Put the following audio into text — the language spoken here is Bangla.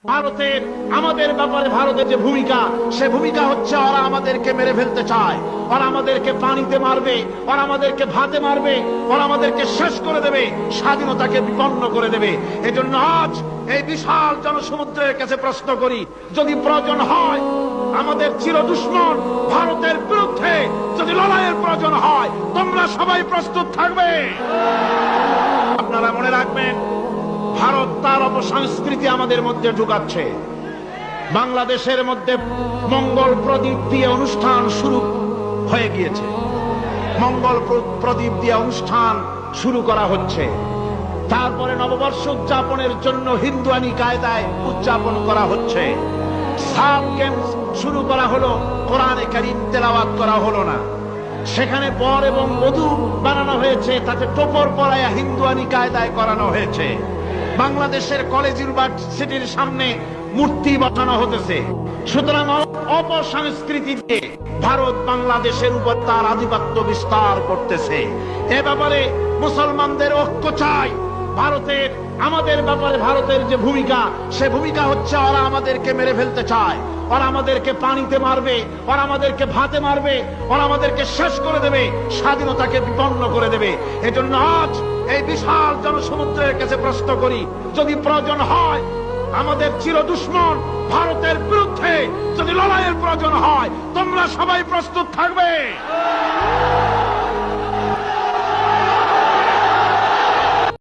ভারতের আমাদের ব্যাপারে ভারতের যে ভূমিকা, সে ভূমিকা হচ্ছে ওরা আমাদেরকে মেরে ফেলতে চায়, ওরা আমাদেরকে পানিতে মারবে, ওরা আমাদেরকে ভাতে মারবে, ওরা আমাদেরকে শেষ করে দেবে, স্বাধীনতাকে বিপন্ন করে দেবে। এজন্য আজ এই বিশাল জনসমুদ্রের কাছে প্রশ্ন করি, যদি প্রয়োজন হয় আমাদের চির দুশ্মন ভারতের বিরুদ্ধে যদি লড়াইয়ের প্রয়োজন হয়, তোমরা সবাই প্রস্তুত থাকবে। আপনারা মনে রাখবেন, ভারত তার অপসংস্কৃতি আমাদের মধ্যে ঢুকাচ্ছে। বাংলাদেশের মধ্যে মঙ্গল প্রদীপ দিয়ে অনুষ্ঠান শুরু হয়ে গিয়েছে, মঙ্গল প্রদীপ দিয়ে অনুষ্ঠান শুরু করা হচ্ছে। তারপরে নববর্ষ উদযাপনের জন্য হিন্দুয়ানি কায়দায় উদযাপন করা হচ্ছে। সাব গেমস শুরু করা হলো, কোরআনে কারীম তেলাওয়াত করা হলো না। সেখানে বর এবং বধূ বানানো হয়েছে, তাতে টোপর পরায়া হিন্দুয়ানি কায়দায় করানো হয়েছে। বাংলাদেশের কলেজ ইউনিভার্সিটির সামনে মূর্তি বসানো হতেছে। সুতরাং অপসংস্কৃতি দিয়ে ভারত বাংলাদেশের উপর তার আধিপত্য বিস্তার করতেছে। এ ব্যাপারে মুসলমানদের ঐক্য চাই। ভারতের আমাদের ব্যাপারে ভারতের যে ভূমিকা, সে ভূমিকা হচ্ছে ওরা আমাদেরকে মেরে ফেলতে চায়, ওরা আমাদেরকে পানিতে মারবে, ওরা আমাদেরকে ভাতে মারবে, ওরা আমাদেরকে শেষ করে দেবে, স্বাধীনতাকে বিপন্ন করে দেবে। এজন্য আজ এই বিশাল জনসমুদ্রের কাছে প্রশ্ন করি, যদি প্রয়োজন হয় আমাদের চির দুশ্মন ভারতের বিরুদ্ধে যদি লড়াইয়ের প্রয়োজন হয়, তোমরা সবাই প্রস্তুত থাকবে।